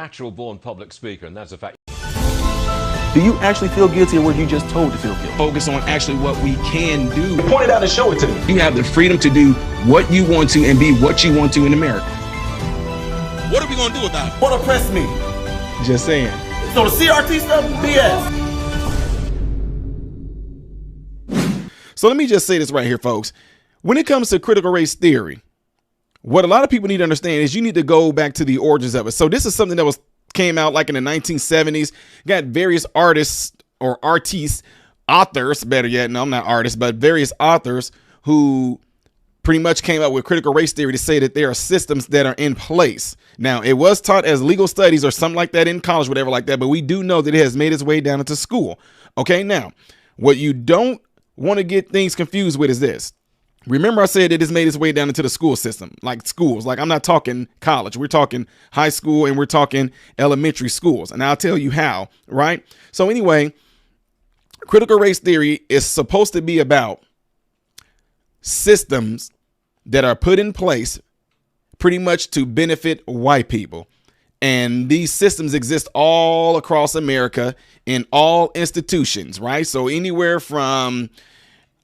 natural born public speaker, and that's a fact. Do you actually feel guilty or were you just told to feel guilty? Focus on actually what we can do. Point it out and show it to me. You have the freedom to do what you want to and be what you want to in America. What are we going to do about it? What oppress me? Just saying. So the CRT stuff is BS. So let me just say this right here, folks. When it comes to critical race theory, what a lot of people need to understand is you need to go back to the origins of it. So this is something that came out like in the 1970s. Got various artists or authors, better yet. No, I'm not artists, but various authors who pretty much came up with critical race theory to say that there are systems that are in place. Now, it was taught as legal studies or something like that in college, whatever like that, but we do know that it has made its way down into school. Okay, now, what you don't want to get things confused with is this. Remember I said that it's made its way down into the school system, like schools. Like I'm not talking college. We're talking high school and we're talking elementary schools. And I'll tell you how, right? So anyway, critical race theory is supposed to be about systems that are put in place pretty much to benefit white people. And these systems exist all across America in all institutions, right? So anywhere from,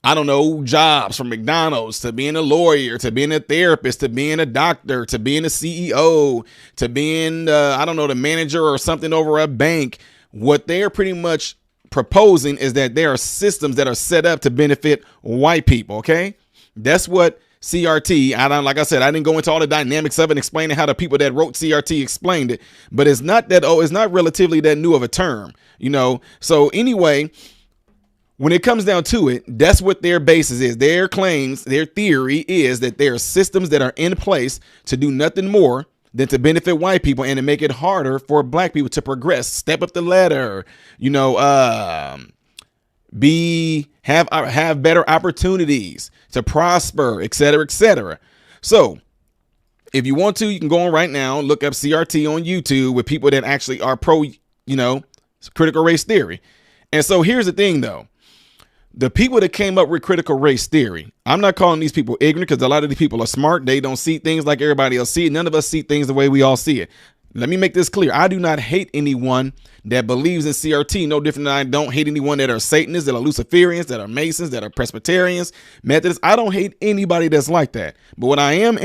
I don't know, jobs from McDonald's to being a lawyer, to being a therapist, to being a doctor, to being a CEO, to being, I don't know, the manager or something over a bank. What they're pretty much proposing is that there are systems that are set up to benefit white people. OK, that's what CRT. Like I said, I didn't go into all the dynamics of it, explaining how the people that wrote CRT explained it. But it's not that, it's not relatively that new of a term, you know. So anyway, when it comes down to it, that's what their basis is. Their claims, their theory is that there are systems that are in place to do nothing more than to benefit white people and to make it harder for black people to progress, step up the ladder, you know, have better opportunities to prosper, et cetera, et cetera. So if you want to, you can go on right now, look up CRT on YouTube with people that actually are pro, you know, critical race theory. And so here's the thing, though. The people that came up with critical race theory, I'm not calling these people ignorant because a lot of these people are smart. They don't see things like everybody else see it. None of us see things the way we all see it. Let me make this clear. I do not hate anyone that believes in CRT, no different than I don't hate anyone that are Satanists, that are Luciferians, that are Masons, that are Presbyterians, Methodists. I don't hate anybody that's like that. But what I am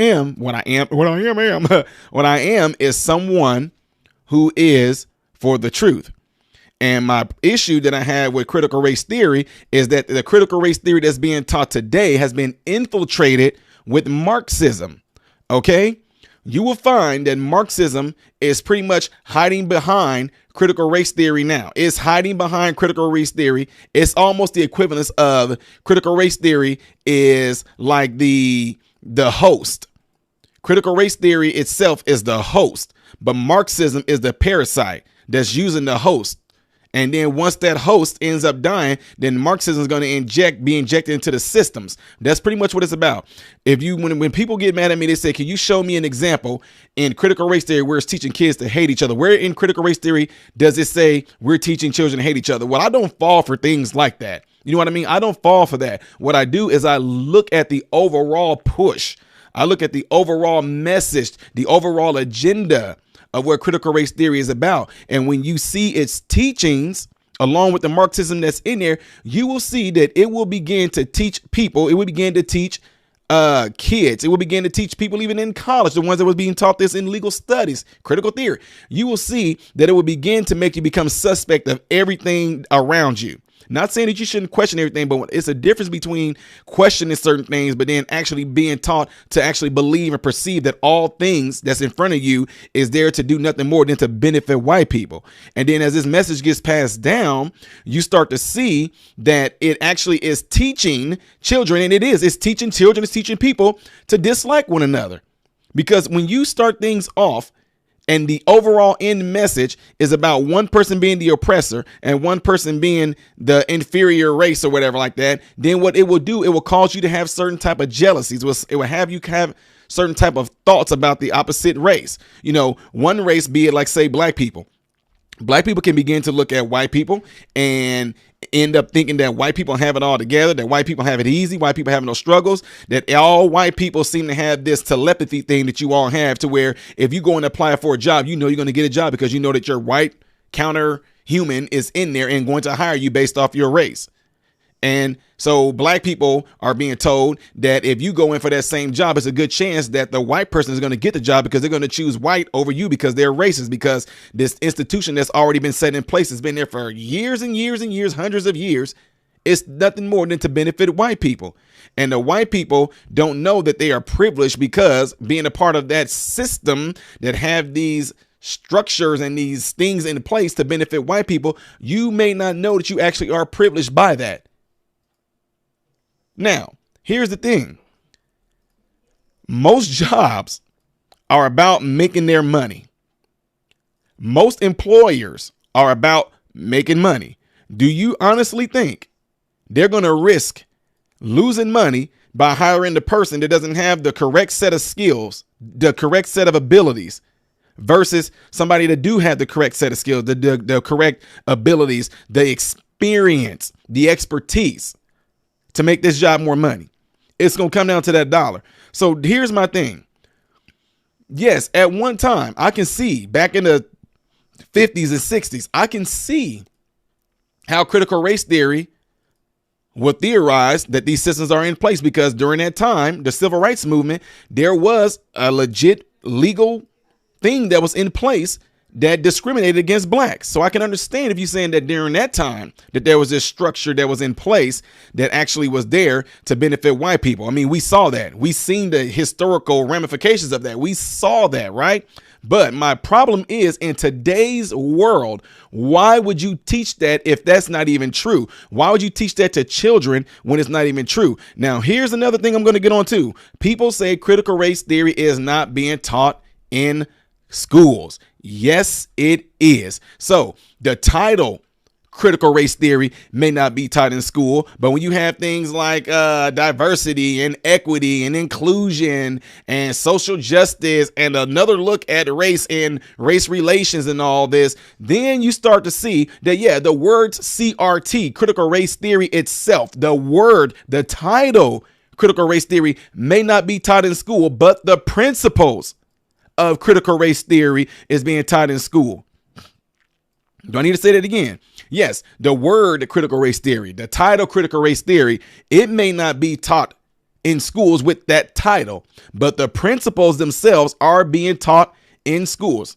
is someone who is for the truth. And my issue that I had with critical race theory is that the critical race theory that's being taught today has been infiltrated with Marxism. OK, you will find that Marxism is pretty much hiding behind critical race theory now. It's hiding behind critical race theory. It's almost the equivalence of critical race theory is like the host. Critical race theory itself is the host, but Marxism is the parasite that's using the host. And then once that host ends up dying, then Marxism is going to be injected into the systems. That's pretty much what it's about. When people get mad at me, they say, can you show me an example in critical race theory where it's teaching kids to hate each other? Where in critical race theory does it say we're teaching children to hate each other? Well, I don't fall for things like that. You know what I mean? I don't fall for that. What I do is I look at the overall push. I look at the overall message, the overall agenda of what critical race theory is about. And when you see its teachings along with the Marxism that's in there, you will see that it will begin to teach people. It will begin to teach kids. It will begin to teach people even in college, the ones that was being taught this in legal studies, critical theory. You will see that it will begin to make you become suspect of everything around you. Not saying that you shouldn't question everything, but it's a difference between questioning certain things, but then actually being taught to actually believe and perceive that all things that's in front of you is there to do nothing more than to benefit white people. And then as this message gets passed down, you start to see that it actually is teaching children, and it's teaching children, it's teaching people to dislike one another. Because when you start things off, and the overall end message is about one person being the oppressor and one person being the inferior race or whatever like that, then what it will do, it will cause you to have certain type of jealousies. It will have you have certain type of thoughts about the opposite race. You know, one race, be it like, say, black people. Black people can begin to look at white people and end up thinking that white people have it all together, that white people have it easy, white people have no struggles, that all white people seem to have this telepathy thing that you all have, to where if you go and apply for a job, you know you're going to get a job because you know that your white counter human is in there and going to hire you based off your race. And so black people are being told that if you go in for that same job, it's a good chance that the white person is going to get the job because they're going to choose white over you because they're racist, because this institution that's already been set in place has been there for years and years and years, hundreds of years. It's nothing more than to benefit white people. And the white people don't know that they are privileged because being a part of that system that have these structures and these things in place to benefit white people, you may not know that you actually are privileged by that. Now, here's the thing. Most jobs are about making their money. Most employers are about making money. Do you honestly think they're going to risk losing money by hiring the person that doesn't have the correct set of skills, the correct set of abilities, versus somebody that do have the correct set of skills, the correct abilities, the experience, the expertise to make this job more money? It's going to come down to that dollar. So here's my thing. Yes, at one time, I can see back in the 50s and 60s, I can see how critical race theory would theorize that these systems are in place, because during that time, the civil rights movement, there was a legit legal thing that was in place that discriminated against blacks. So I can understand if you're saying that during that time that there was this structure that was in place that actually was there to benefit white people. I mean, we saw that. We seen the historical ramifications of that. We saw that, right? But my problem is, in today's world, why would you teach that if that's not even true? Why would you teach that to children when it's not even true? Now, here's another thing I'm going to get on to. People say critical race theory is not being taught in schools. Yes, it is. So the title critical race theory may not be taught in school, but when you have things like diversity and equity and inclusion and social justice and another look at race and race relations and all this, then you start to see that, yeah, the words CRT, critical race theory itself, the title critical race theory may not be taught in school, but the principles of critical race theory is being taught in school. Do I need to say that again? Yes, the word critical race theory, the title critical race theory, it may not be taught in schools with that title, but the principles themselves are being taught in schools.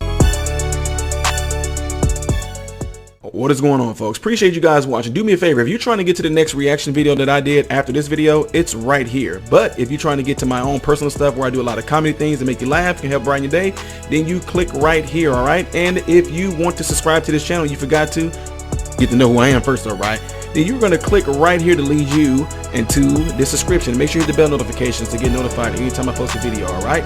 What is going on, folks? Appreciate you guys watching. Do me a favor, if you're trying to get to the next reaction video that I did after this video, it's right here. But if you're trying to get to my own personal stuff where I do a lot of comedy things that make you laugh, can help brighten your day, then you click right here, all right? And if you want to subscribe to this channel, you forgot to get to know who I am first, all right? Then you're going to click right here to lead you into the subscription. Make sure you hit the bell notifications to get notified anytime I post a video, all right?